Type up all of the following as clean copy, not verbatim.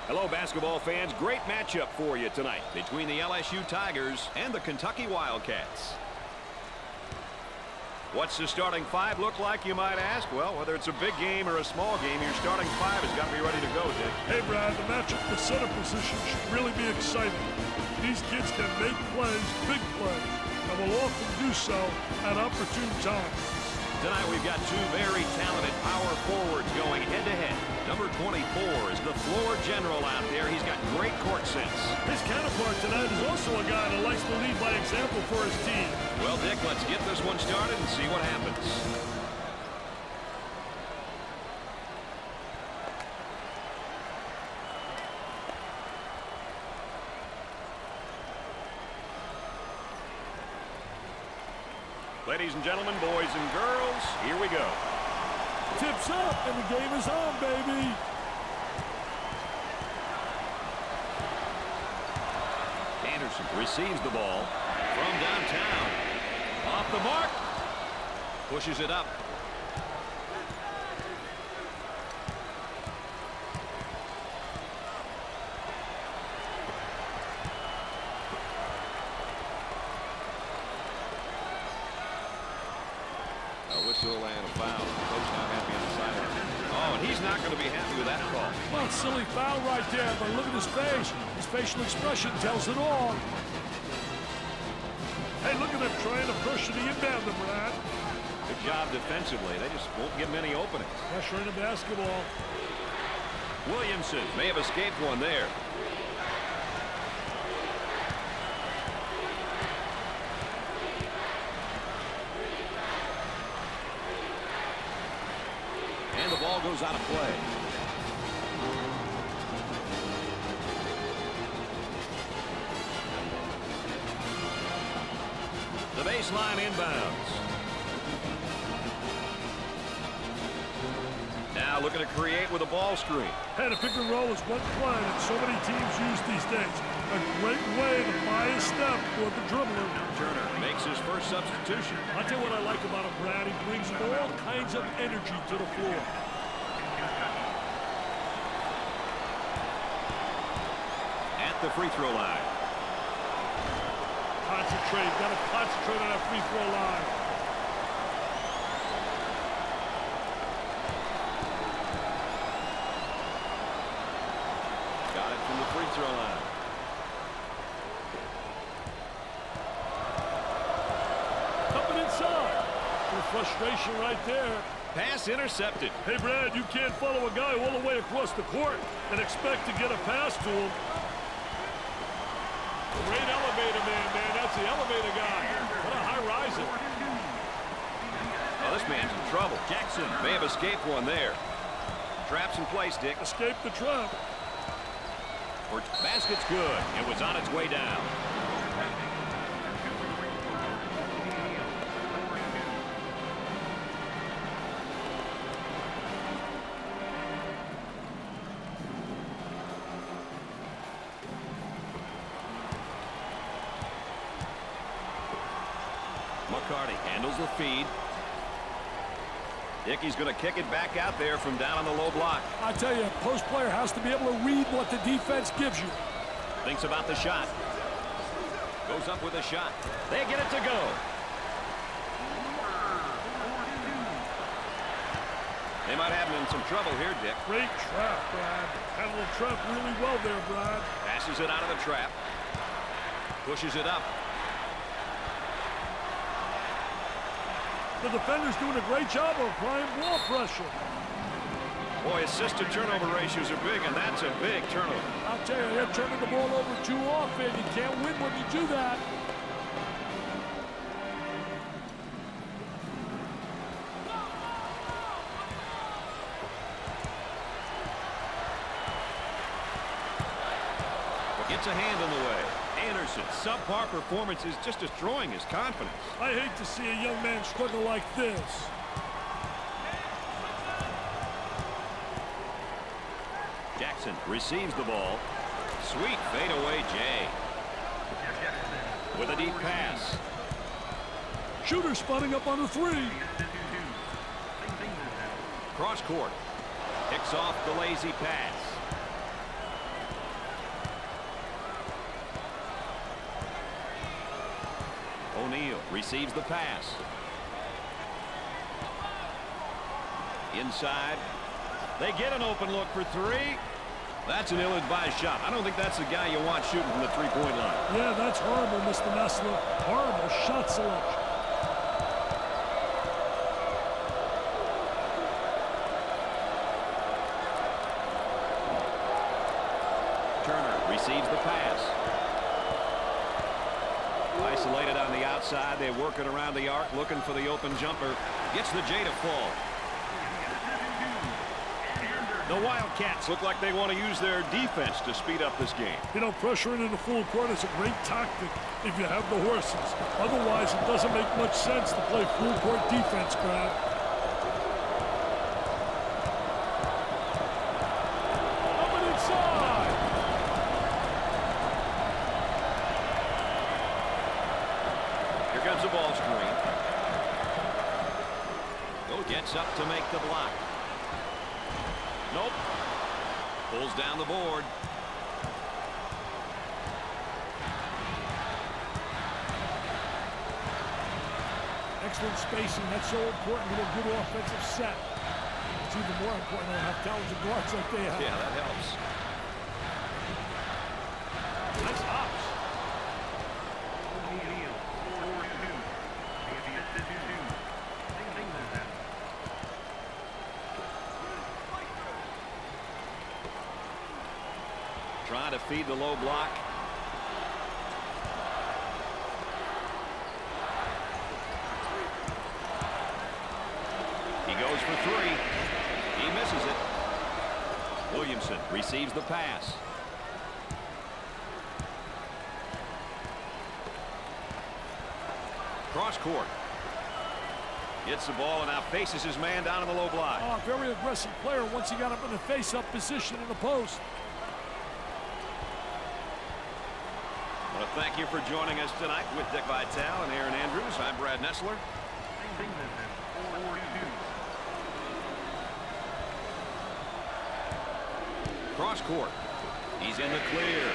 Hello, basketball fans. Great matchup for you tonight between the LSU Tigers and the Kentucky Wildcats. What's the starting five look like, you might ask? Well, whether it's a big game or a small game, your starting five has got to be ready to go, Dick. Hey, Brad, the matchup for center position should really be exciting. These kids can make plays, big plays, and will often do so at opportune times. Tonight we've got two very talented power forwards going head-to-head. Number 24 is the floor general out there. He's got great court sense. His counterpart tonight is also a guy that likes to lead by example for his team. Well, Dick, let's get this one started and see what happens. Ladies and gentlemen, boys and girls, here we go. Tips up, and the game is on, baby. Anderson receives the ball from downtown. Off the mark. Pushes it up. A whistle and a foul. Coach not happy on the sideline. Oh, and he's not going to be happy with that call. Well, silly foul right there, but look at his face. His facial expression tells it all. Hey, look at him trying to pressure the inbounder, Brad. Good job defensively. They just won't give him any openings. Pressure in the basketball. Williamson may have escaped one there. And the ball goes out of play. The baseline inbounds. Now looking to create with a ball screen. Hey, the pick and roll is one play that so many teams use these days. A great way to buy a step for the dribbler. Turner makes his first substitution. I'll tell you what I like about him, Brad. He brings all kinds of energy to the floor. At the free throw line. Concentrate. Got to concentrate on that free throw line. Got it from the free throw line. Coming inside. The frustration right there. Pass intercepted. Hey, Brad, you can't follow a guy all the way across the court and expect to get a pass to him. Great elevator man. That's the elevator guy. What a high riser. Oh, this man's in trouble. Jackson may have escaped one there. Traps in place, Dick. Escape the trap. Basket's good. It was on its way down. McCarty handles the feed. Dickey's going to kick it back out there from down on the low block. I tell you, a post player has to be able to read what the defense gives you. Thinks about the shot. Goes up with a shot. They get it to go. They might have him in some trouble here, Dick. Great trap, Brad. Handled the trap really well there, Brad. Passes it out of the trap. Pushes it up. The defender's doing a great job of applying ball pressure. Boy, assist to turnover ratios are big, and that's a big turnover. I'll tell you, they're turning the ball over too often. You can't win when you do that. Gets a hand in the way. Anderson, subpar performance is just destroying his confidence. I hate to see a young man struggle like this. Jackson receives the ball. Sweet fadeaway Jay. With a deep pass. Shooter spotting up on the three. Cross court. Picks off the lazy pass. O'Neal receives the pass. Inside. They get an open look for three. That's an ill-advised shot. I don't think that's the guy you want shooting from the three-point line. Yeah, that's horrible, Mr. Nessler. Horrible shot selection. Turner receives the pass. Isolated on the outside. They work it around the arc, looking for the open jumper. Gets the J to fall. The Wildcats look like they want to use their defense to speed up this game. You know, pressuring in the full court is a great tactic if you have the horses. Otherwise, it doesn't make much sense to play full court defense, Brad. Up and inside. Here comes the ball screen. Go gets up to make the block. Nope. Pulls down the board. Excellent spacing. That's so important with a good offensive set. It's even more important to have talented guards like they have. Yeah, that helps. Nice hops. Trying to feed the low block. He goes for three. He misses it. Williamson receives the pass. Cross court. Gets the ball and now faces his man down in the low block. Oh, very aggressive player once he got up in the face-up position in the post. I want to thank you for joining us tonight with Dick Vitale and Aaron Andrews. I'm Brad Nessler. Cross court. He's in the clear.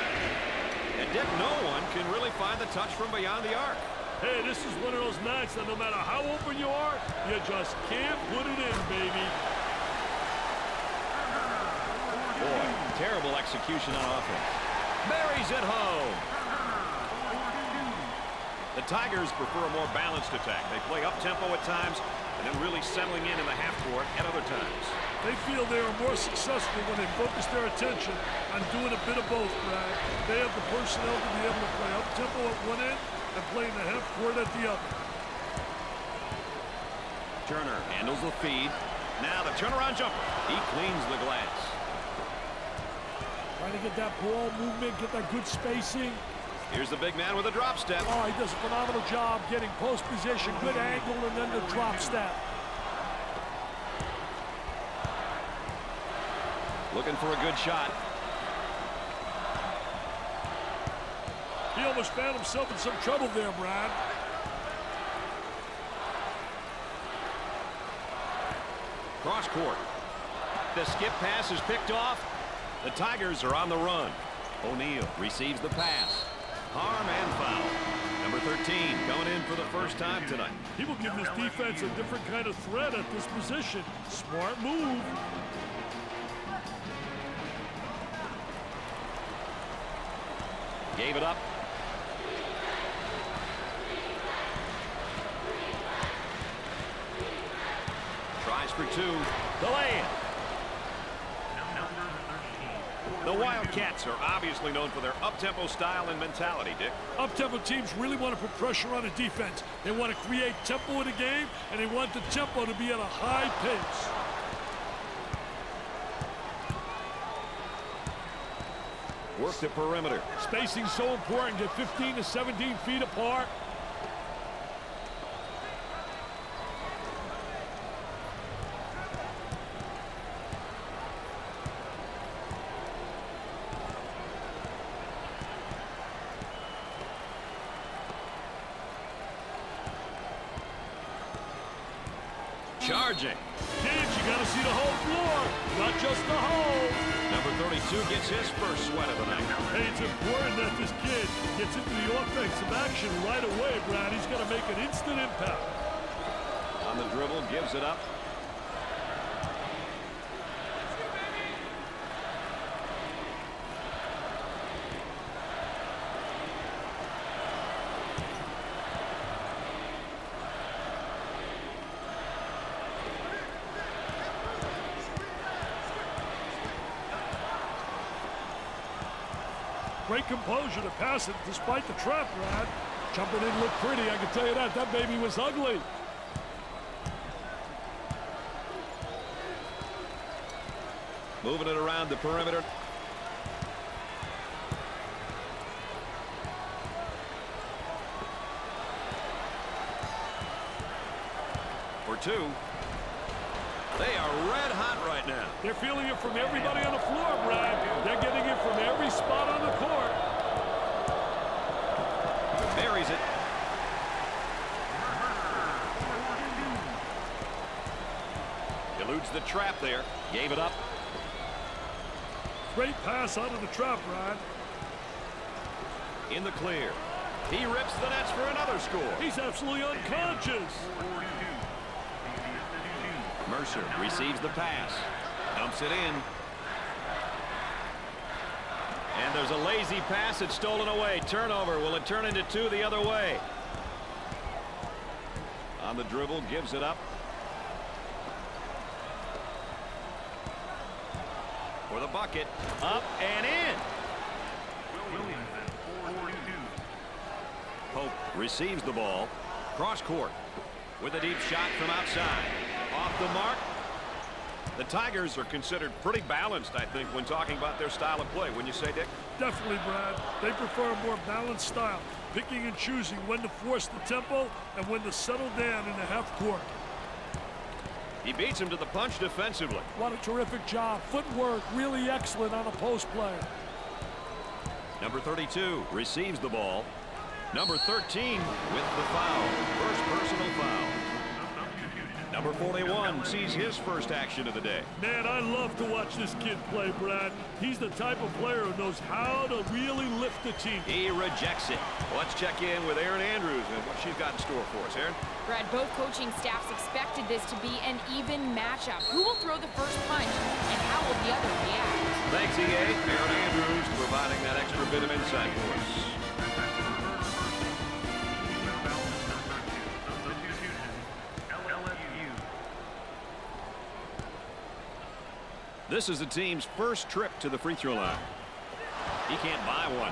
And Dick, no one can really find the touch from beyond the arc. Hey, this is one of those nights that no matter how open you are, you just can't put it in, baby. Boy, terrible execution on offense. Buries it home. The Tigers prefer a more balanced attack. They play up-tempo at times and then really settling in the half court at other times. They feel they are more successful when they focus their attention on doing a bit of both, Brad. They have the personnel to be able to play up-tempo at one end and play in the half court at the other. Turner handles the feed. Now the turnaround jumper. He cleans the glass. Trying to get that ball movement, get that good spacing. Here's the big man with a drop step. Oh, he does a phenomenal job getting post position, good angle, and then the drop step. Looking for a good shot. He almost found himself in some trouble there, Brad. Cross court. The skip pass is picked off. The Tigers are on the run. O'Neal receives the pass. Harm and foul. Number 13 going in for the first time tonight. He will give this defense a different kind of threat at this position. Smart move. Gave it up. Tries for two. The lay-in. The Wildcats are obviously known for their up-tempo style and mentality, Dick. Up-tempo teams really want to put pressure on a defense. They want to create tempo in the game, and they want the tempo to be at a high pace. Work the perimeter. Spacing so important. Get 15 to 17 feet apart. Charging. Kids, you got to see the whole floor, not just the hole. Number 32 gets his first sweat of the night. Hey, it's important that this kid gets into the offensive action right away, Brad. He's going to make an instant impact. On the dribble, gives it up. Great composure to pass it despite the trap, Brad. Jumping in looked pretty, I can tell you that. That baby was ugly. Moving it around the perimeter. For two. They are red hot right now. They're feeling it from everybody on the floor, Brad. They're getting it from every spot on the court. Buries it. Eludes the trap there. Gave it up. Great pass out of the trap, Brad. In the clear. He rips the nets for another score. He's absolutely unconscious. Mercer receives the pass. Dumps it in. And there's a lazy pass. It's stolen away. Turnover. Will it turn into two the other way? On the dribble. Gives it up. For the bucket. Up and in. Pope receives the ball. Cross court. With a deep shot from outside. Off the mark. The Tigers are considered pretty balanced, I think, when talking about their style of play. Wouldn't you say, Dick? Definitely, Brad. They prefer a more balanced style, picking and choosing when to force the tempo and when to settle down in the half court. He beats him to the punch defensively. What a terrific job. Footwork really excellent on a post play. Number 32 receives the ball. Number 13 with the foul. First personal foul. Number 41 sees his first action of the day. Man, I love to watch this kid play, Brad. He's the type of player who knows how to really lift the team. He rejects it. Let's check in with Erin Andrews and what she's got in store for us. Erin? Brad, both coaching staffs expected this to be an even matchup. Who will throw the first punch, and how will the other react? Thanks, EA. Erin Andrews providing that extra bit of insight for us. This is the team's first trip to the free throw line. He can't buy one.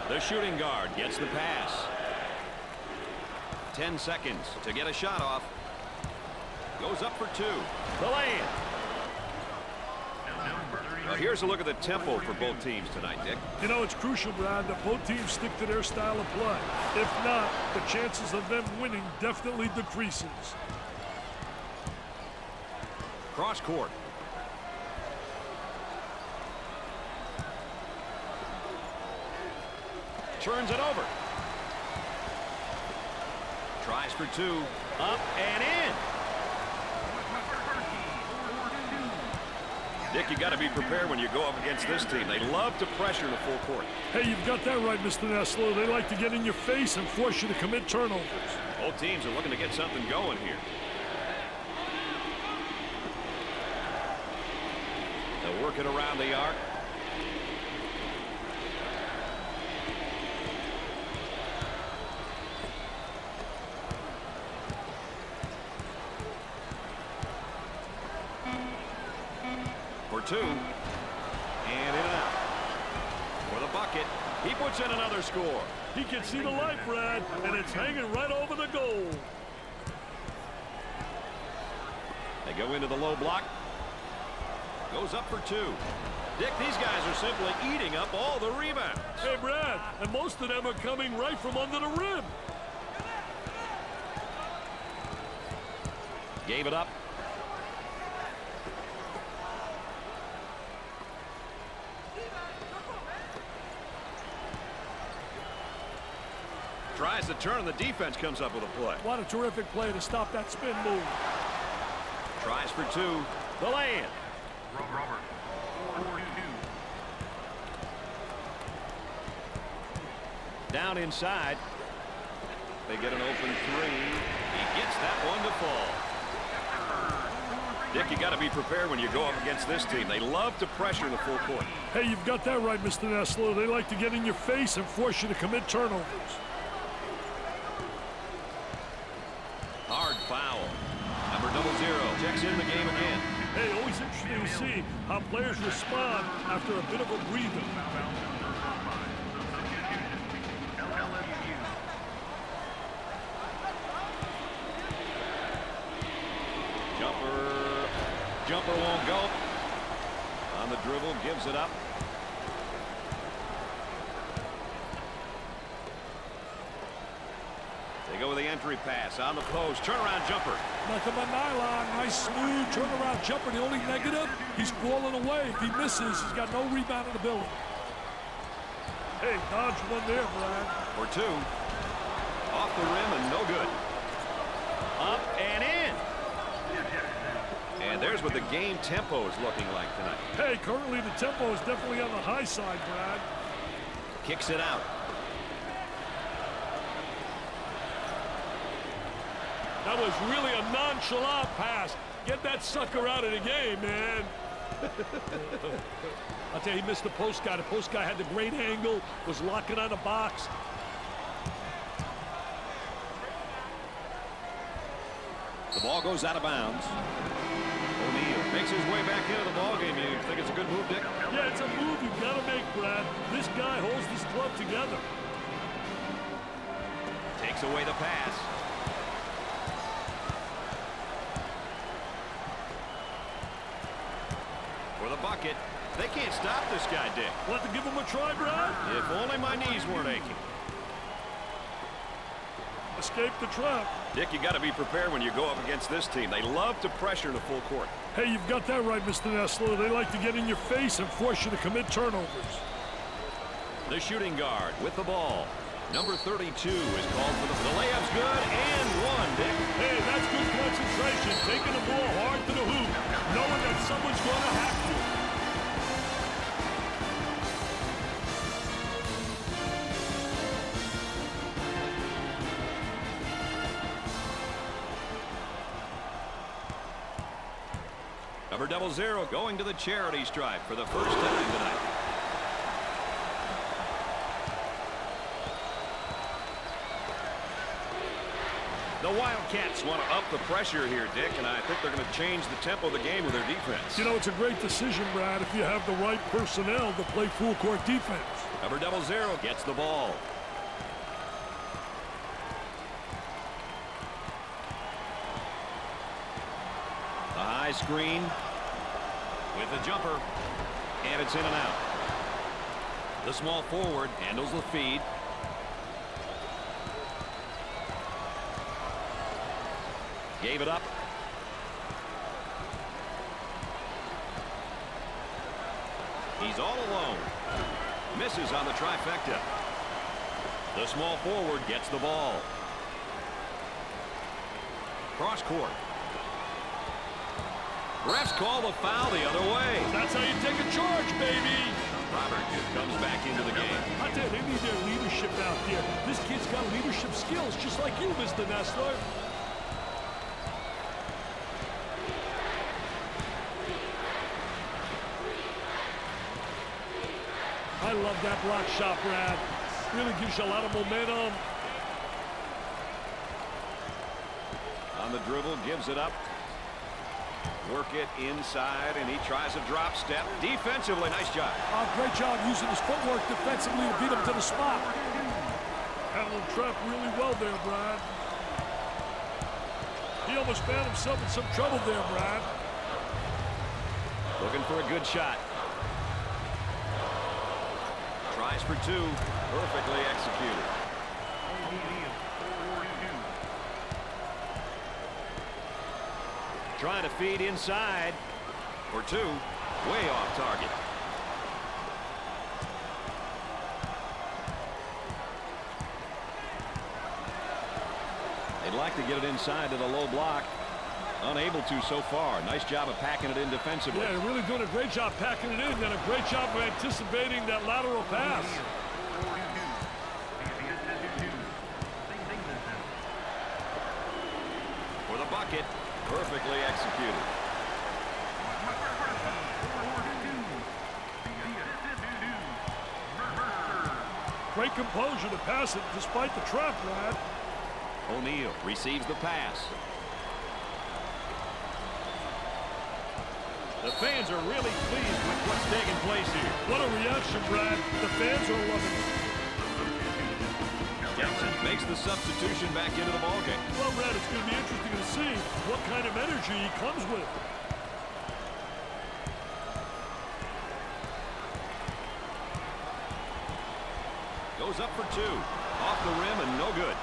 The shooting guard gets the pass. 10 seconds to get a shot off. Goes up for two. The lay-in. Well, here's a look at the tempo for both teams tonight, Dick. You know, it's crucial, Brad, that both teams stick to their style of play. If not, the chances of them winning definitely decreases. Cross court. Turns it over. Tries for two. Up and in. Dick, you got to be prepared when you go up against this team. They love to pressure in the full court. Hey, you've got that right, Mr. Nestler. They like to get in your face and force you to commit turnovers. Both teams are looking to get something going here. They'll work it around the arc. For two. And in and out. For the bucket. He puts in another score. He can see the light, Brad, and it's hanging right over the goal. They go into the low block. Goes up for two. Dick, these guys are simply eating up all the rebounds. Hey, Brad, and most of them are coming right from under the rim. Gave it up. Tries to turn, and the defense comes up with a play. What a terrific play to stop that spin move. Tries for two. The lay-in. Robert. 4-2. Down inside. They get an open three. He gets that one to fall. Dick, you got to be prepared when you go up against this team. They love to pressure in the full court. Hey, you've got that right, Mr. Nessler. They like to get in your face and force you to commit turnovers. Hard foul. Number 00 checks in the game again. Hey, always interesting to see how players respond after a bit of a breather. Jumper won't go. On the dribble, gives it up. They go with the entry pass on the post. Turnaround jumper. Nothing but nylon. Nice smooth turnaround jumper. The only negative, he's falling away. If he misses, he's got no rebounding ability. Hey, dodge one there, Brad. Or two. Off the rim and no good. Up and in. And there's what the game tempo is looking like tonight. Hey, currently the tempo is definitely on the high side, Brad. Kicks it out. That was really a nonchalant pass. Get that sucker out of the game, man. I'll tell you, he missed the post guy. The post guy had the great angle, was locking on the box. The ball goes out of bounds. O'Neal makes his way back into the ballgame. You think it's a good move, Dick? Yeah, it's a move you've got to make, Brad. This guy holds this club together. Takes away the pass. For the bucket. They can't stop this guy, Dick. Want to give him a try, Brad? If only my knees weren't aching. Escape the trap. Dick, you got to be prepared when you go up against this team. They love to pressure in the full court. Hey, you've got that right, Mr. Nessler. They like to get in your face and force you to commit turnovers. The shooting guard with the ball. Number 32 is called for the layup's good and one, Dick. Hey, that's good concentration. Taking the ball hard to the hoop, knowing that someone's going to hack you. Number 00 going to the charity stripe for the first time tonight. The Wildcats want to up the pressure here, Dick, and I think they're going to change the tempo of the game with their defense. You know, it's a great decision, Brad, if you have the right personnel to play full court defense. Number 00 gets the ball. The high screen with the jumper, and it's in and out. The small forward handles the feed. Gave it up. He's all alone. Misses on the trifecta. The small forward gets the ball. Cross court. Refs call the foul the other way. That's how you take a charge, baby. Robert comes back into the game. I tell you, they need their leadership out here. This kid's got leadership skills, just like you, Mr. Nessler. I love that block shot, Brad. Really gives you a lot of momentum. On the dribble, gives it up. Work it inside, and he tries a drop step. Defensively, nice job. Great job using his footwork defensively to beat him to the spot. Handled trap really well there, Brad. He almost found himself in some trouble there, Brad. Looking for a good shot. Tries for two. Perfectly executed. Trying to feed inside. For two. Way off target. They'd like to get it inside to the low block. Unable to so far. Nice job of packing it in defensively. Yeah, they're really doing a great job packing it in and a great job of anticipating that lateral pass. For the bucket, perfectly executed. Great composure to pass it despite the trap, Brad. O'Neal receives the pass. The fans are really pleased with what's taking place here. What a reaction, Brad. The fans are loving it. Jackson makes the substitution back into the ballgame. Well, Brad, it's going to be interesting to see what kind of energy he comes with. Goes up for two. Off the rim and no good.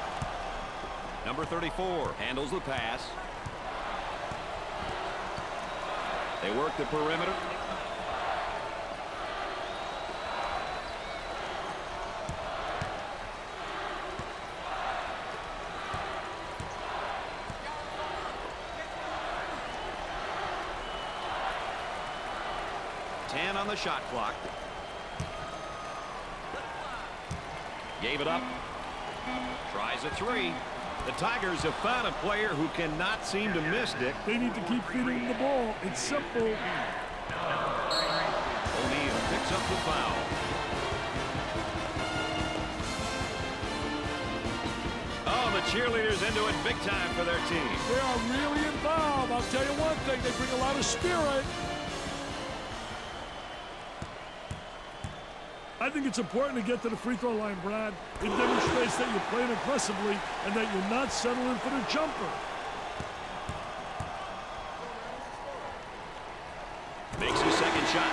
Number 34 handles the pass. They work the perimeter. On the shot clock. Gave it up. Tries a three. The Tigers have found a player who cannot seem to miss, Dick. They need to keep feeding him the ball. It's simple. O'Neal picks up the foul. Oh, the cheerleaders into it big time for their team. They are really involved. I'll tell you one thing. They bring a lot of spirit. I think it's important to get to the free throw line, Brad. It demonstrates that you're playing aggressively and that you're not settling for the jumper. Makes his second shot.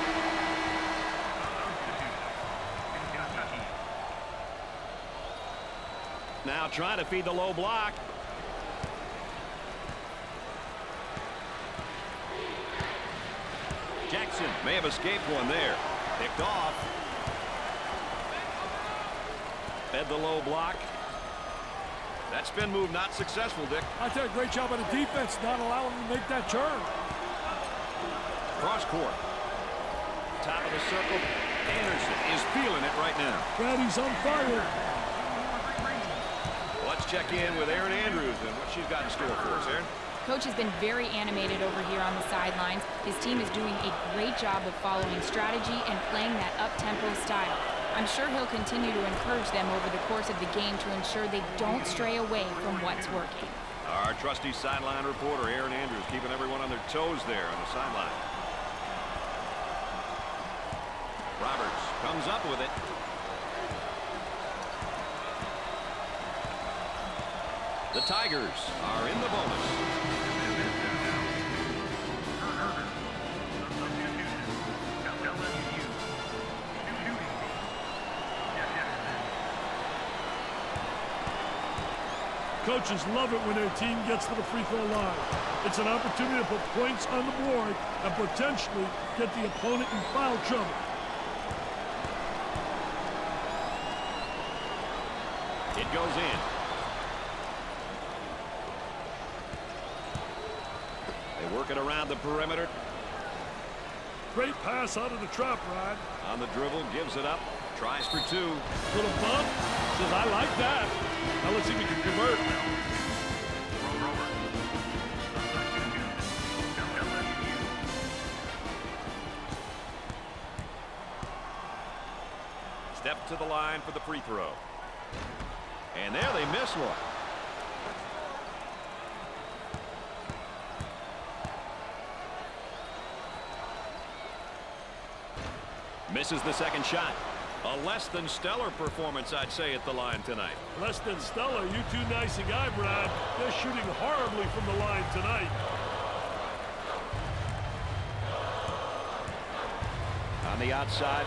Now trying to feed the low block. Jackson may have escaped one there. Picked off. Fed the low block. That spin move not successful, Dick. I tell you, great job on the defense, not allowing them to make that turn. Cross court. Top of the circle. Anderson is feeling it right now. Brad, he's on fire. Let's check in with Erin Andrews and what she's got in store for us, Erin. Coach has been very animated over here on the sidelines. His team is doing a great job of following strategy and playing that up-tempo style. I'm sure he'll continue to encourage them over the course of the game to ensure they don't stray away from what's working. Our trusty sideline reporter, Erin Andrews, keeping everyone on their toes there on the sideline. Roberts comes up with it. The Tigers are in the bonus. Coaches love it when their team gets to the free throw line. It's an opportunity to put points on the board and potentially get the opponent in foul trouble. It goes in. They work it around the perimeter. Great pass out of the trap, Rod. On the dribble, gives it up. Tries for two. Little bump. Says, I like that. Now let's see if we can convert. Step to the line for the free throw. And there they miss one. Misses the second shot. A less than stellar performance, I'd say, at the line tonight. Less than stellar. You too nice a guy, Brad. They're shooting horribly from the line tonight. On the outside.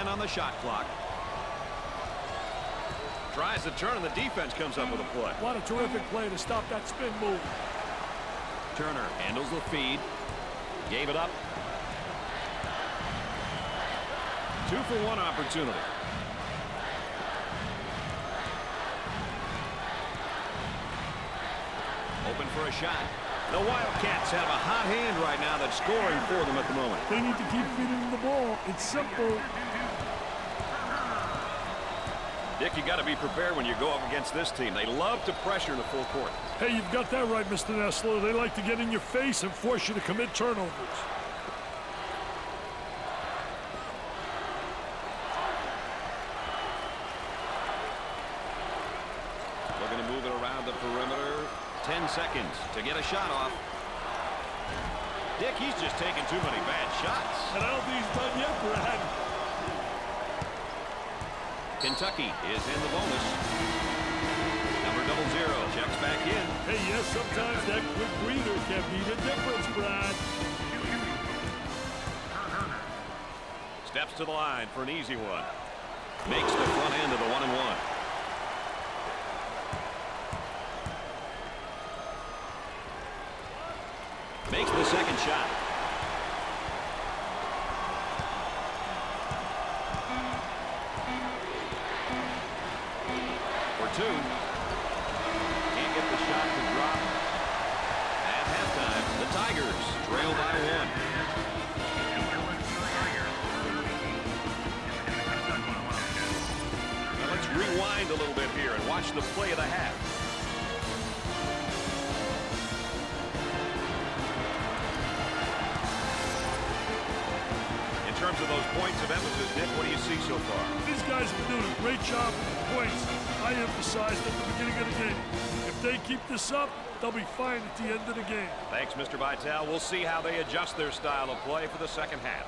On the shot clock. Tries to turn and the defense comes up with a play. What a terrific play to stop that spin move. Turner handles the feed. Gave it up. 2-for-1 opportunity. Open for a shot. The Wildcats have a hot hand right now that's scoring for them at the moment. They need to keep feeding the ball. It's simple. Dick, you got to be prepared when you go up against this team. They love to pressure in the full court. Hey, you've got that right, Mr. Nessler. They like to get in your face and force you to commit turnovers. Looking to move it around the perimeter. 10 seconds to get a shot off. Dick, he's just taking too many bad shots. And I don't think he's done yet, Brad. Kentucky is in the bonus. Number 00 checks back in. Hey, yes, sometimes that quick breather can be the difference, Brad. Steps to the line for an easy one. Makes the front end of the 1-and-1. Makes the second shot. For 2. Can't get the shot to drop. At halftime, the Tigers trail by 1. Now let's rewind a little bit here and watch the play of the half. In terms of those points of emphasis, Nick, what do you see so far? These guys have been doing a great job with the points I emphasized at the beginning of the game. If they keep this up, they'll be fine at the end of the game. Thanks, Mr. Vitale. We'll see how they adjust their style of play for the second half.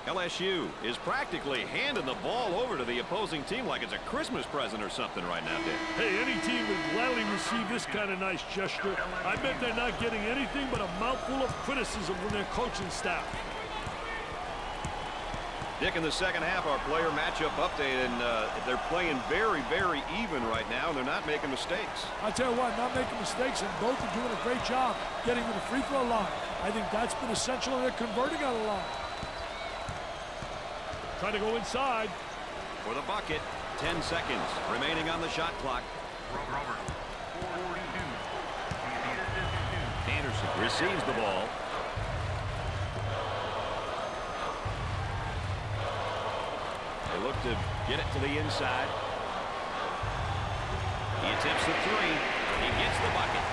LSU is practically handing the ball over to the opposing team like it's a Christmas present or something right now, Dick. Hey, any team would gladly receive this kind of nice gesture. I bet they're not getting anything but a mouthful of criticism from their coaching staff. Dick, in the second half, our player matchup update, and they're playing very, very even right now, and they're not making mistakes. I tell you what, not making mistakes, and both are doing a great job getting to the free throw line. I think that's been essential, and they're converting on the line. Trying to go inside. For the bucket, 10 seconds remaining on the shot clock. Robert. 42. Anderson receives the ball. They look to get it to the inside. He attempts the 3. He gets the bucket.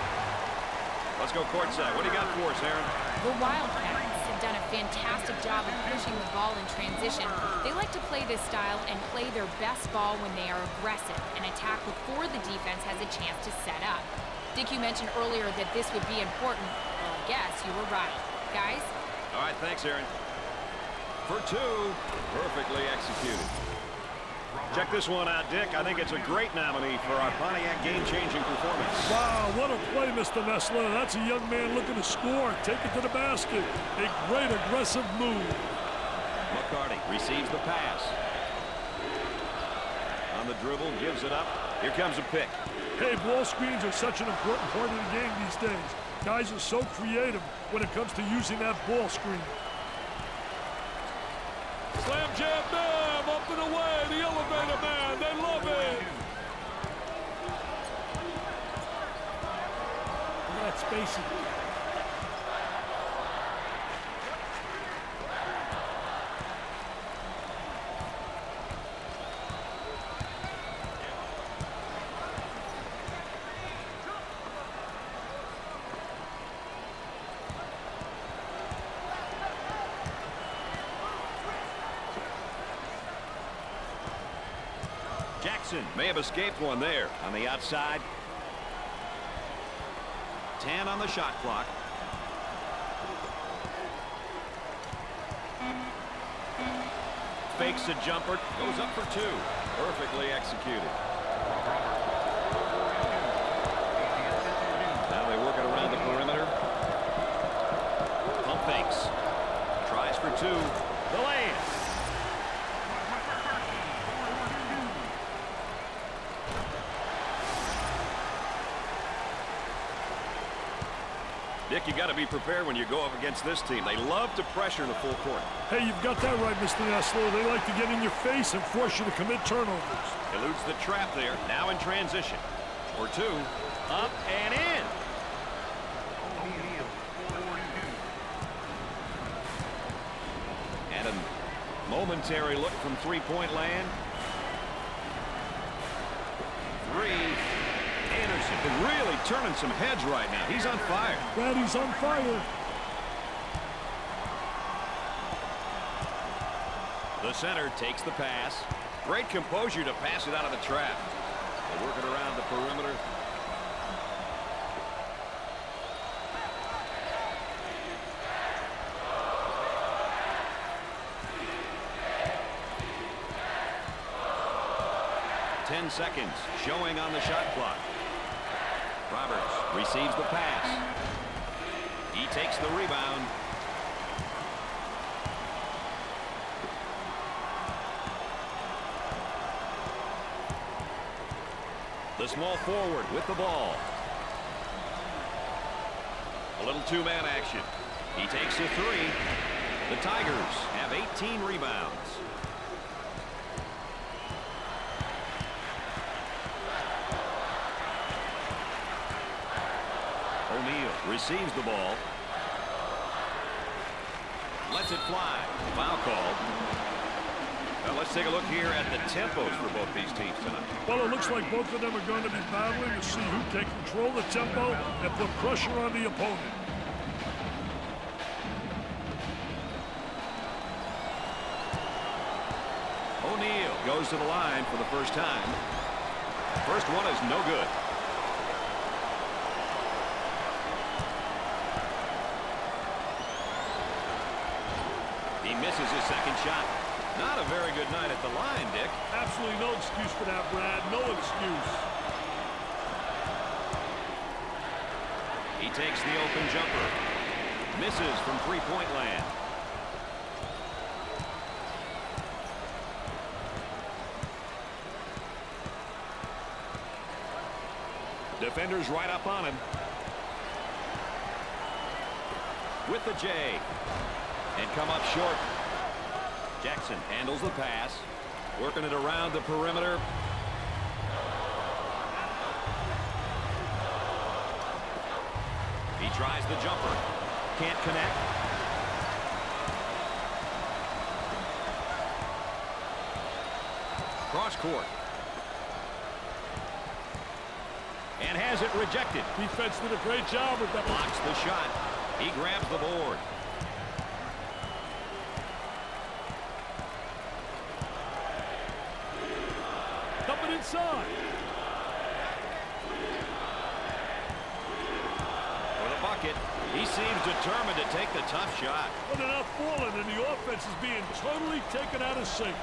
Let's go courtside. What do you got for us, Aaron? The Wildcats have done a fantastic job of pushing the ball in transition. They like to play this style and play their best ball when they are aggressive and attack before the defense has a chance to set up. Dick, you mentioned earlier that this would be important. Well, I guess you were right. Guys? All right, thanks, Aaron. For 2, perfectly executed. Check this one out, Dick. I think it's a great nominee for our Pontiac game-changing performance. Wow, what a play, Mr. Nessler. That's a young man looking to score. Take it to the basket. A great aggressive move. McCarty receives the pass. On the dribble, gives it up. Here comes a pick. Hey, ball screens are such an important part of the game these days. Guys are so creative when it comes to using that ball screen. Slam jam, bam, up and away, the elevator man, they love it. Look at that spacing. Jackson may have escaped one there on the outside. 10 on the shot clock. Fakes a jumper, goes up for 2. Perfectly executed. Now they work it around the perimeter. Pump fakes. Tries for 2. The lay-in. Dick, you got to be prepared when you go up against this team. They love to pressure in the full court. Hey, you've got that right, Mr. Nessler. They like to get in your face and force you to commit turnovers. Eludes the trap there. Now in transition. Or two. Up and in. O'Neal, 42. And a momentary look from three-point land. Three. Anderson really turning some heads right now. He's on fire. Brad, he's on fire. The center takes the pass. Great composure to pass it out of the trap. They work it around the perimeter. Ten seconds showing on the shot clock. Roberts receives the pass. He takes the rebound. The small forward with the ball. A little two-man action. He takes a three. The Tigers have 18 rebounds. O'Neal receives the ball. Lets it fly. Foul called. Now let's take a look here at the tempos for both these teams tonight. Well, it looks like both of them are going to be battling to see who can control the tempo and put pressure on the opponent. O'Neal goes to the line for the first time. First one is no good. He misses his second shot. Not a very good night at the line, Dick. Absolutely no excuse for that, Brad. No excuse. He takes the open jumper. Misses from three-point land. Defenders right up on him. With the J. And come up short. Jackson handles the pass. Working it around the perimeter. He tries the jumper. Can't connect. Cross court. And has it rejected. Defense did a great job with that. Blocks the shot. He grabs the board. Coming inside. For the bucket. He seems determined to take the tough shot. Well, they're not falling, and the offense is being totally taken out of sync.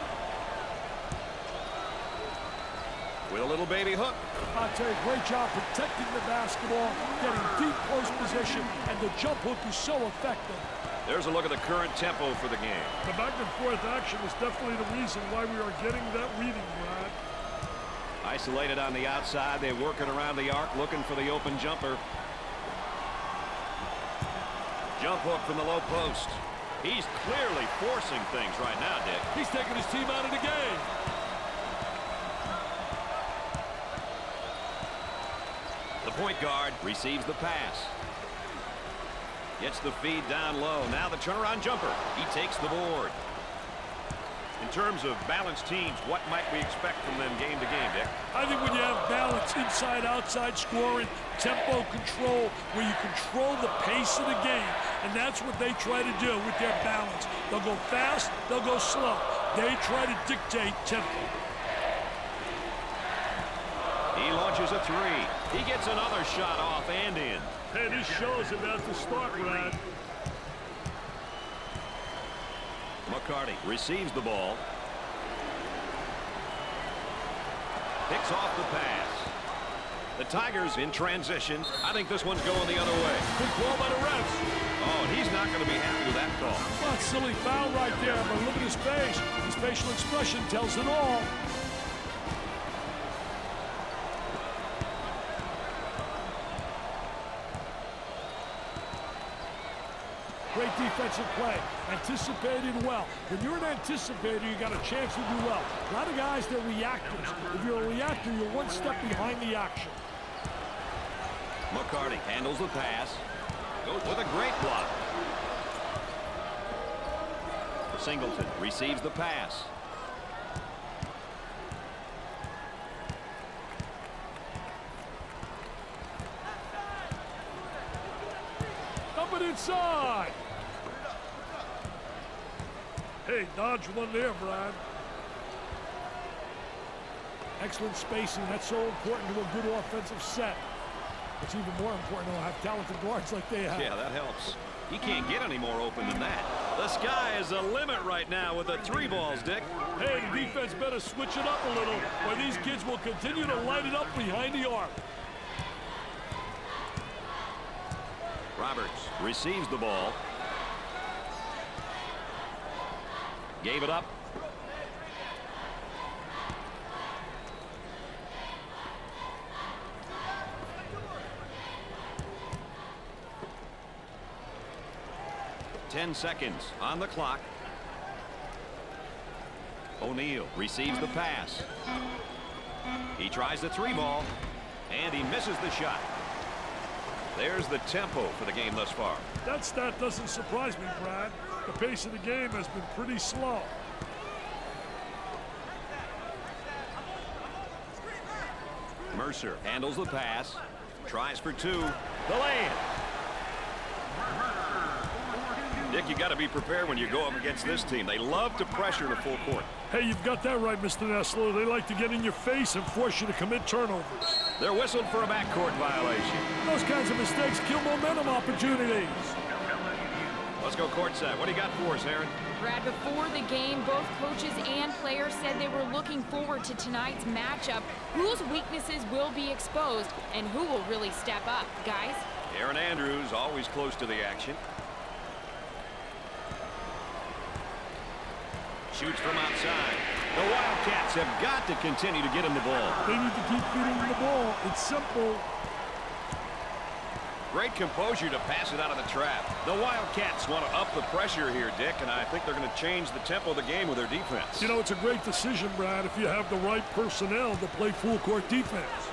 With a little baby hook. I'll tell you, great job protecting the basketball, getting deep post position, and the jump hook is so effective. There's a look at the current tempo for the game. The back and forth action is definitely the reason why we are getting that reading, Brad. Isolated on the outside. They're working around the arc, looking for the open jumper. Jump hook from the low post. He's clearly forcing things right now, Dick. He's taking his team out of the game. The point guard receives the pass. Gets the feed down low. Now the turnaround jumper. He takes the board. In terms of balanced teams, what might we expect from them game to game, Dick? I think when you have balance, inside, outside scoring, tempo control, where you control the pace of the game, and that's what they try to do with their balance. They'll go fast, they'll go slow. They try to dictate tempo. He launches a three. He gets another shot off and in. Hey, this show is about to start, Brad. McCarty receives the ball. Picks off the pass. The Tigers in transition. I think this one's going the other way. Good call by the refs. Oh, and he's not going to be happy with that call. Well, silly foul right there, but look at his face. His facial expression tells it all. defensive play. Anticipated well. When you're an anticipator, you got a chance to do well. A lot of guys, they're reactors. If you're a reactor, you're one step behind the action. McCarty handles the pass. Goes with a great block. Singleton receives the pass. Dump it inside. Hey, dodge one there, Brad. Excellent spacing. That's so important to a good offensive set. It's even more important to have talented guards like they have. Yeah, that helps. He can't get any more open than that. The sky is the limit right now with the 3 balls, Dick. Hey, the defense better switch it up a little, or these kids will continue to light it up behind the arc. Roberts receives the ball. Gave it up. Ten seconds on the clock. O'Neal receives the pass. He tries the 3 ball, and he misses the shot. There's the tempo for the game thus far. That stat doesn't surprise me, Brad. The pace of the game has been pretty slow. Mercer handles the pass. Tries for 2. The lay-in. Dick, you got to be prepared when you go up against this team. They love to pressure the full court. Hey, you've got that right, Mr. Nessler. They like to get in your face and force you to commit turnovers. They're whistled for a backcourt violation. Those kinds of mistakes kill momentum opportunities. Let's go courtside. What do you got for us, Aaron? Brad, before the game, both coaches and players said they were looking forward to tonight's matchup. Whose weaknesses will be exposed and who will really step up, guys? Aaron Andrews, always close to the action. Shoots from outside. The Wildcats have got to continue to get him the ball. They need to keep feeding him the ball. It's simple. Great composure to pass it out of the trap. The Wildcats want to up the pressure here, Dick, and I think they're going to change the tempo of the game with their defense. You know, it's a great decision, Brad, if you have the right personnel to play full-court defense.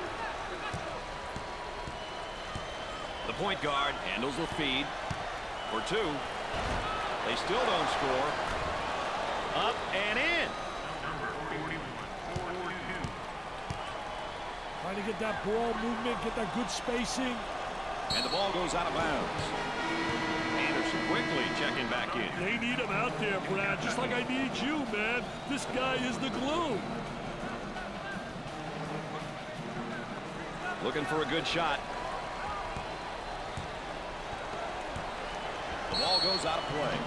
The point guard handles the feed for 2. They still don't score. Up and in. Trying to get that ball movement, get that good spacing. And the ball goes out of bounds. Anderson quickly checking back in. They need him out there, Brad, just like I need you, man. This guy is the glue. Looking for a good shot. The ball goes out of play.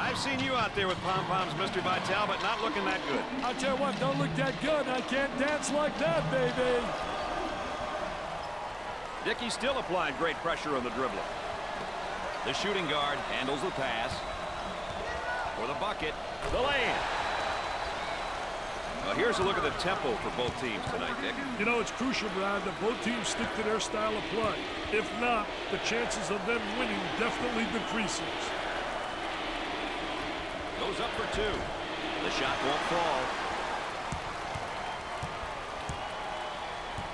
I've seen you out there with pom-poms, Mr. Vitale, but not looking that good. I'll tell you what, don't look that good. I can't dance like that, baby. Dickey still applying great pressure on the dribbler. The shooting guard handles the pass. For the bucket, the lay-in. Well, here's a look at the tempo for both teams tonight, Dick. You know, it's crucial, Brad, that both teams stick to their style of play. If not, the chances of them winning definitely decreases. Goes up for 2. The shot won't fall.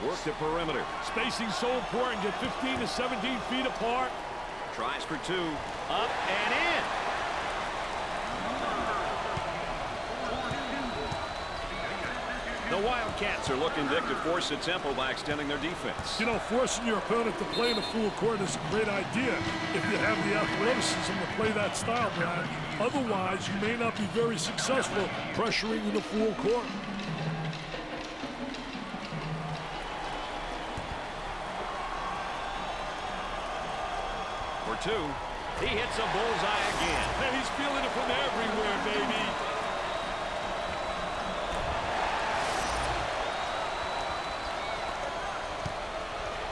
Work the perimeter. Spacing so important. Get 15 to 17 feet apart. Tries for 2. Up and in. The Wildcats are looking, Dick, to force the tempo by extending their defense. You know, forcing your opponent to play in the full court is a great idea if you have the athleticism to play that style, Brad. Otherwise, you may not be very successful pressuring in the full court. For 2. He hits a bullseye again. Hey, he's feeling it from everywhere, baby.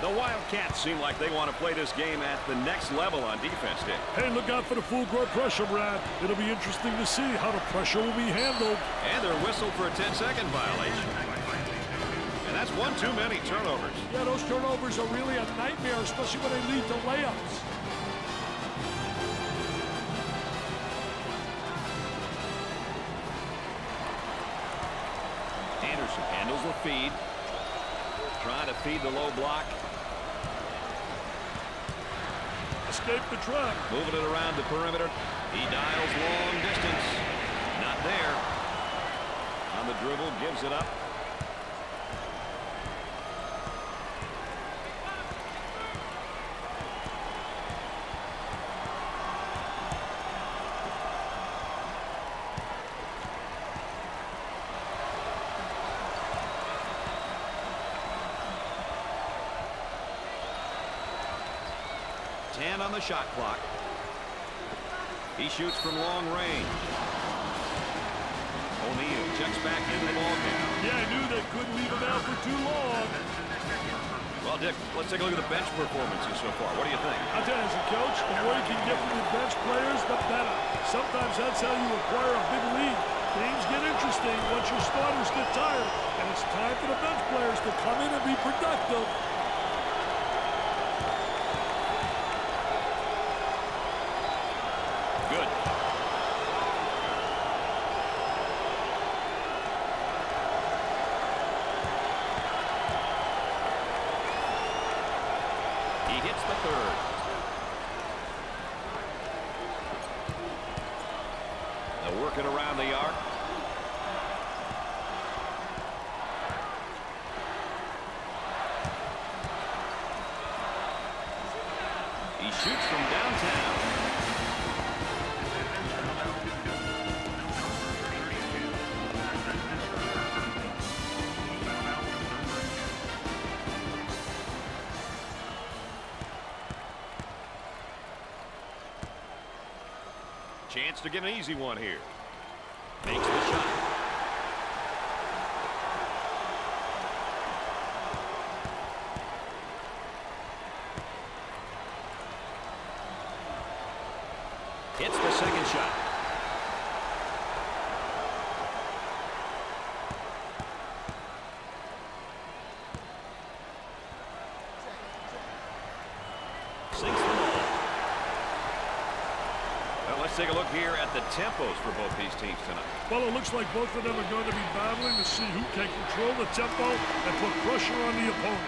The Wildcats seem like they want to play this game at the next level on defense, Dick. Hey, look out for the full court pressure, Brad. It'll be interesting to see how the pressure will be handled. And they're whistled for a 10-second violation. And that's One too many turnovers. Yeah, those turnovers are really a nightmare, especially when they lead to layups. Anderson handles the feed. Trying to feed the low block. Escape the trap. Moving it around the perimeter. He dials long distance. Not there. On the dribble, gives it up. On the shot clock. He shoots from long range. O'Neal checks back into the ballgame. Yeah, I knew they couldn't leave him out for too long. Well, Dick, let's take a look at the bench performances so far. What do you think? I'll tell you, as a coach, the more you can get from the bench players, the better. Sometimes that's how you acquire a big lead. Games get interesting once your starters get tired, and it's time for the bench players to come in and be productive. Good. He hits the third. They'll work it around the arc. He shoots from downtown. Chance to get an easy one here. Makes the shot. Hits the second shot. Sinks the ball. Let's take a look here at the tempos for both these teams tonight. Well, it looks like both of them are going to be battling to see who can control the tempo and put pressure on the opponent.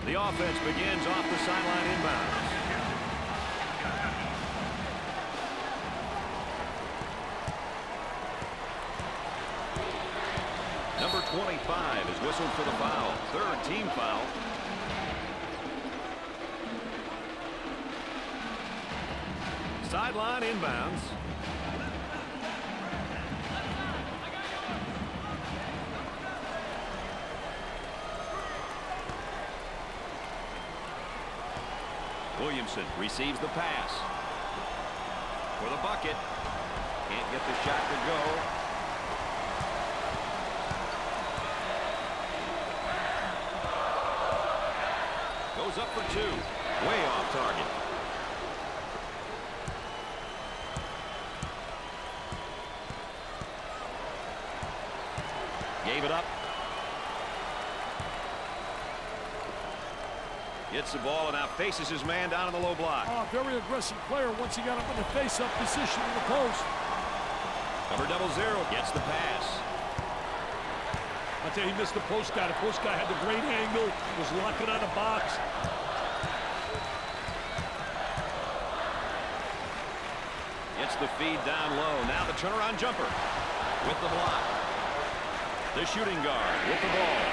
The offense begins off the sideline inbounds. Number 25 is whistled for the foul. Third team foul. Sideline inbounds. Williamson receives the pass. For the bucket. Can't get the shot to go. Goes up for two. Way off target. Gave it up. Gets the ball and now faces his man down in the low block. Oh, very aggressive player once he got up in the face-up position in the post. Number 00 gets the pass. I'll tell you, he missed the post guy. The post guy had the great angle, was locking on the box. Gets the feed down low. Now the turnaround jumper with the block. The shooting guard with the ball.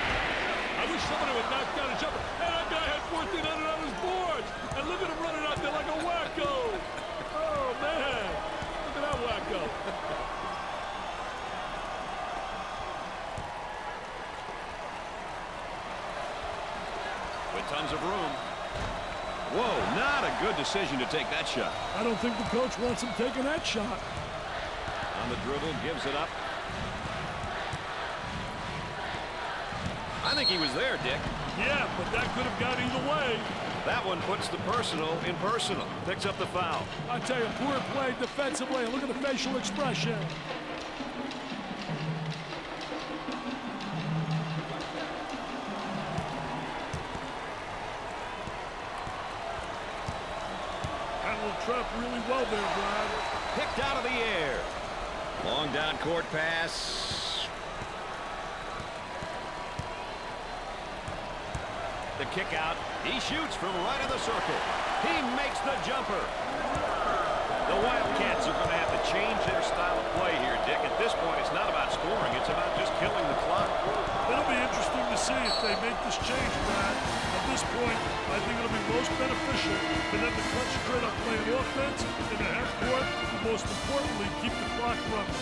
I wish somebody would knock down a jumper. Hey, that guy had 1400 on his boards. And look at him running out there like a wacko. Oh, man. Look at that wacko. With tons of room. Whoa, not a good decision to take that shot. I don't think the coach wants him taking that shot. On the dribble, gives it up. I think he was there, Dick. Yeah, but that could have gone either way. That one puts the personal in personal. Picks up the foul. I tell you, poor play defensively. Look at the facial expression. Handled trap really well there, Brad. Picked out of the air. Long down court pass. The kick out. He shoots from right of the circle. He makes the jumper. The Wildcats are going to have to change their style of play here, Dick. At this point, it's not about scoring. It's about just killing the clock. It'll be interesting to see if they make this change, Brad. At this point, I think it'll be most beneficial for them to concentrate on playing offense in the half court, and most importantly, keep the clock running.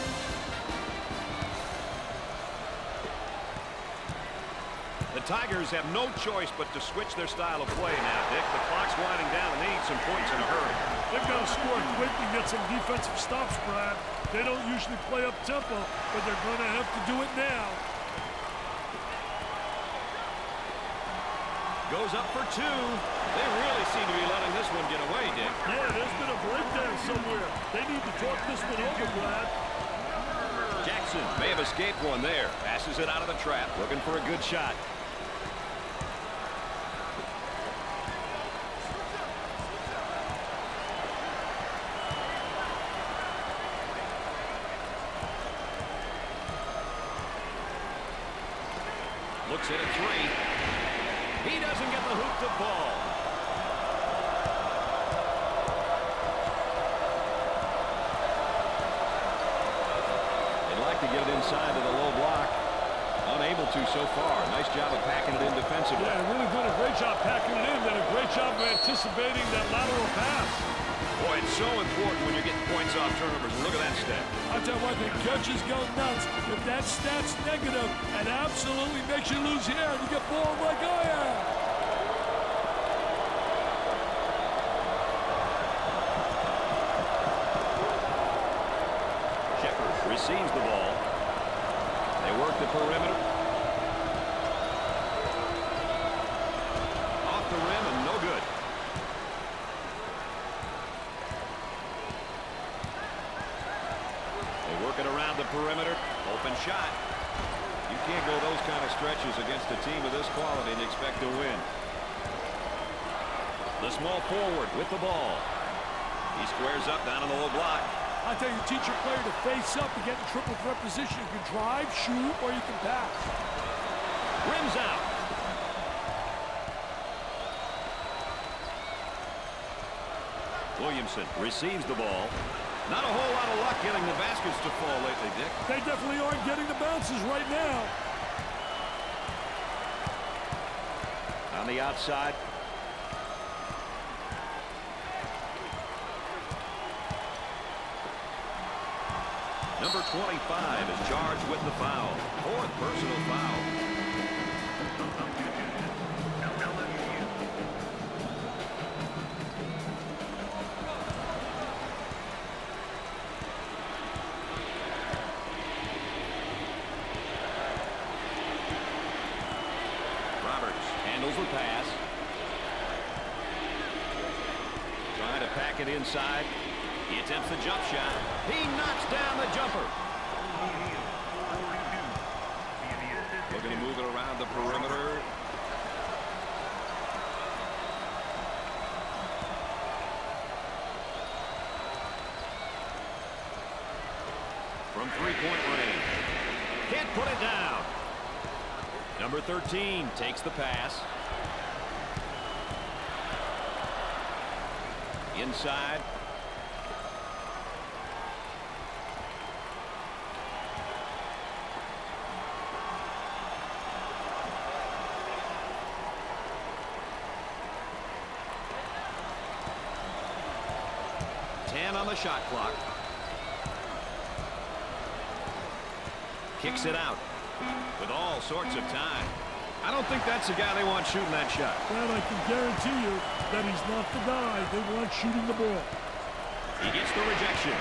The Tigers have no choice but to switch their style of play now, Dick. The clock's winding down, and they need some points in a hurry. They've got to score quick and get some defensive stops, Brad. They don't usually play up tempo, but they're going to have to do it now. Goes up for two. They really seem to be letting this one get away, Dick. Yeah, there's been a breakdown somewhere. They need to talk this one over, Brad. Jackson may have escaped one there. Passes it out of the trap, looking for a good shot. Looks at a three. He doesn't get the hoop to fall. They'd like to get it inside to the low block. Unable to so far. Nice job of packing it in defensively. Yeah, really did a great job packing it in. Did a great job of anticipating that lateral pass. Boy, it's so important when you're getting points off turnovers. Look at that stat. I'll tell you what, the coaches go nuts. If that stat's negative, it absolutely makes you lose here. And you get balled like I am. Shepard receives the ball. They work the perimeter. Off the rim and no good. They work it around the perimeter. Open shot. You can't go those kind of stretches against a team of this quality and expect to win. The small forward with the ball. He squares up down on the low block. I tell you, teach your player to face up and get in triple threat position. You can drive, shoot, or you can pass. Rims out. Williamson receives the ball. Not a whole lot of luck getting the baskets to fall lately, Dick. They definitely aren't getting the bounces right now. On the outside. Number 25 is charged with the foul. Fourth personal foul. LSU. Roberts handles the pass. Trying to pack it inside. He attempts the jump shot. He knocks down the jumper. Looking to move it around the perimeter. From three-point range. Can't put it down. Number 13 takes the pass. Inside. On the shot clock. Kicks it out with all sorts of time. I don't think that's the guy they want shooting that shot. Brad, I can guarantee you that he's not the guy they want shooting the ball. He gets the rejection.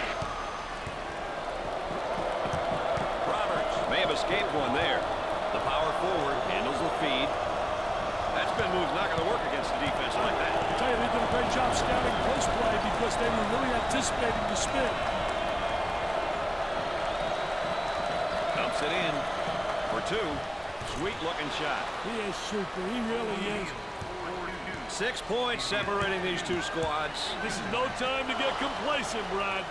Roberts may have escaped one there. The power forward handles the feed. That spin move's not going to work against the defense like that. I tell you, they did a great job scouting post play because they were really anticipating the spin. Dumps it in for two. Sweet-looking shot. He is super. He really is. 6 points separating these two squads. This is no time to get complacent, Brad.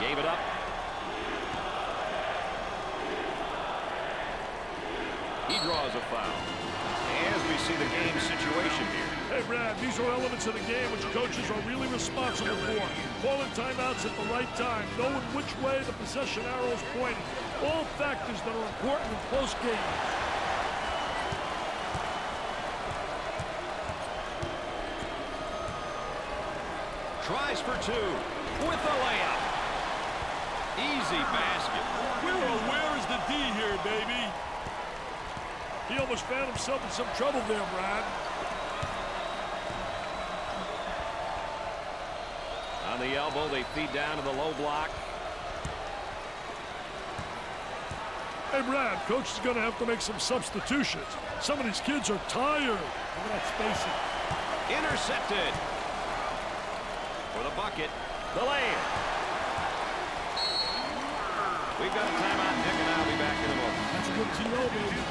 Gave it up. He draws a foul. As we see the game situation here. Hey, Brad, these are elements of the game which coaches are really responsible for. Calling timeouts at the right time, knowing which way the possession arrow is pointing. All factors that are important in close games. Tries for two with the layup. Easy basket. Where is the D here, baby? He almost found himself in some trouble there, Brad. On the elbow, they feed down to the low block. Hey, Brad, coach is going to have to make some substitutions. Some of these kids are tired. Look at that spacing. Intercepted. For the bucket. The layup. We've got a timeout, Nick, and I'll be back in a moment. That's a good TO, baby.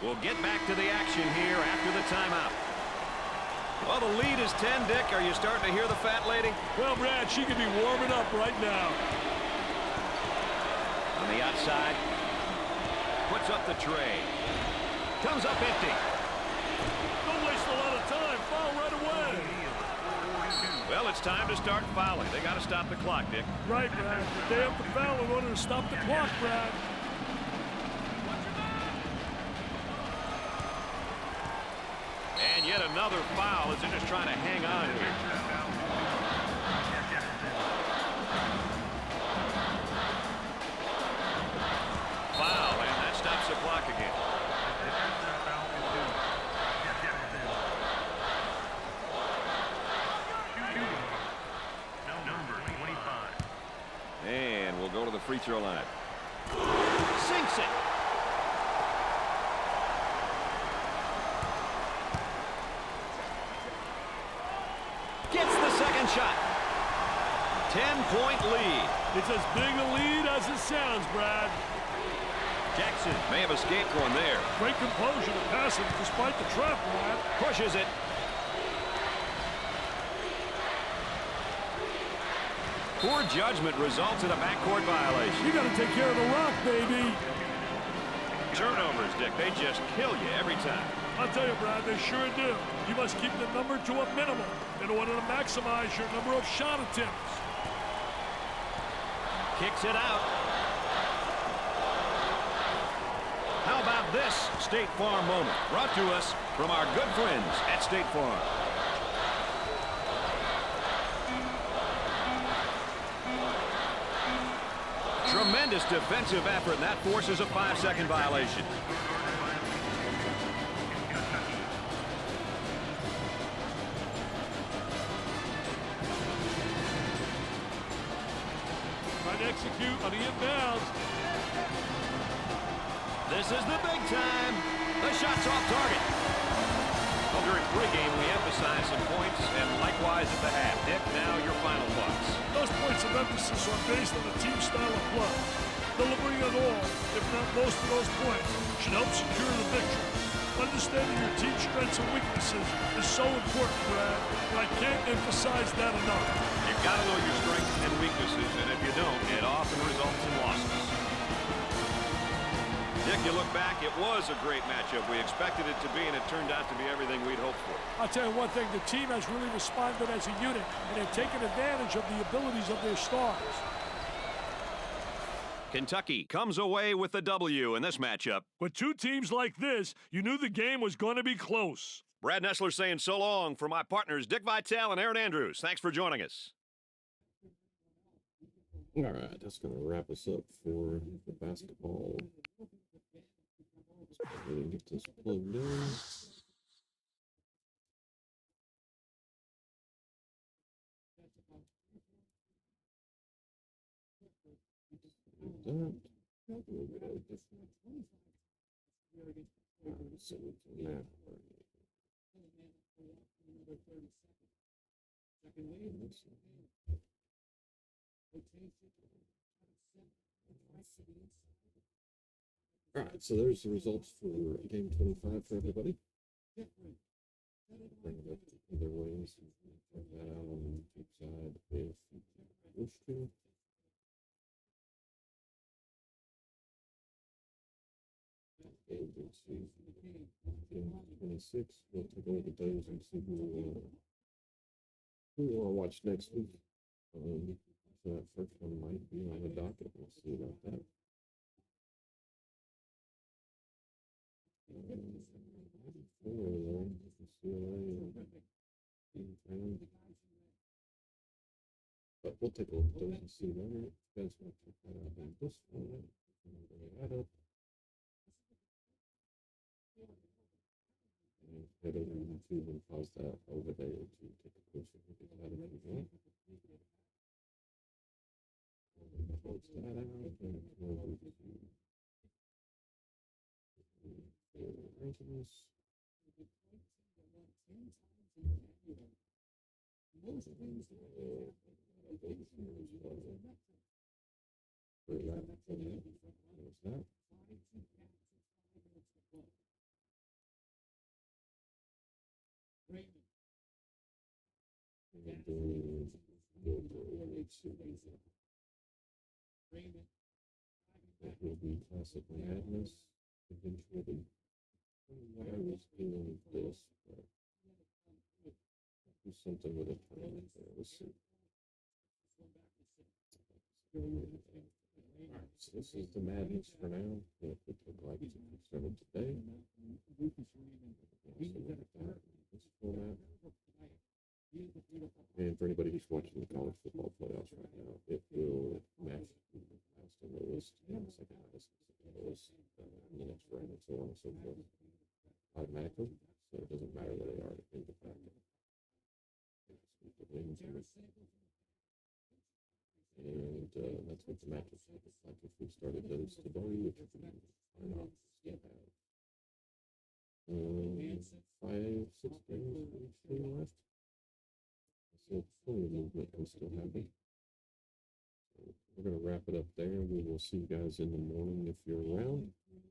We'll get back to the action here after the timeout. Well, the lead is 10, Dick. Are you starting to hear the fat lady? Well, Brad, she could be warming up right now. On the outside. Puts up the tray. Comes up empty. Don't waste a lot of time. Foul right away. Well, it's time to start fouling. They got to stop the clock, Dick. Right, Brad. But they have to foul in order to stop the clock, Brad. And yet another foul as they're just trying to hang on here. Foul, and that stops the clock again. Number 25. And we'll go to the free throw line. Sinks it. Gets the second shot. 10-point lead. It's as big a lead as it sounds, Brad. Jackson may have escaped one there. Great composure to pass it despite the trap, Brad. Pushes it. Poor judgment results in a backcourt violation. You got to take care of the rock, baby. Turnovers, Dick. They just kill you every time. I'll tell you, Brad, they sure do. You must keep the number to a minimum in order to maximize your number of shot attempts. Kicks it out. How about this State Farm moment? Brought to us from our good friends at State Farm. Tremendous defensive effort, and that forces a 5-second violation. Trying to execute on the inbounds. This is the big time. The shot's off target. Well, during pregame, we emphasized some points, and likewise at the half. Dick, now your final thoughts. Those points of emphasis are based on the team style of play. Delivering it all, if not most of those points, should help secure the victory. Understanding your team's strengths and weaknesses is so important, Brad, and I can't emphasize that enough. You've got to know your strengths and weaknesses, and if you don't, it often results in losses. you look back, it was a great matchup. We expected it to be, and it turned out to be everything we'd hoped for. I'll tell you one thing, the team has really responded as a unit, and they've taken advantage of the abilities of their stars. Kentucky comes away with the W in this matchup. With two teams like this, you knew the game was going to be close. Brad Nessler saying so long for my partners, Dick Vitale and Aaron Andrews. Thanks for joining us. All right, that's going to wrap us up for the basketball. Let's go ahead and get this plugged in. That. So we can now. All right, so there's the results for game 25 for everybody. Bring it up either ways. Check that out on the YouTube side if you wish to. And we'll see game 26. We'll take a look at those and see who we'll watch next week. So that first one might be on the docket. We'll see about that. But we'll take a look at those and see there. You guys want to check that out on this one. Bring that up. And head over to YouTube and pause that over there to take a closer look at that if you want. Close that out and come over to rankings. That will be Classic Madness eventually. I was doing this, but do something with a tournament there. Let's see. Alright, so this is the Madness for now. What it look like to get started today. This format. And for anybody who's watching the college football playoffs right now, it will match the highest on the list and the second highest on the list in the next round and so on and so forth automatically. So it doesn't matter where they are in the bracket. And that's what the matchups look like if we started those today, which we are not still have. 5, 6 games each team left. So plenty of movement can still happen. So we're going to wrap it up there. We will see you guys in the morning if you're around.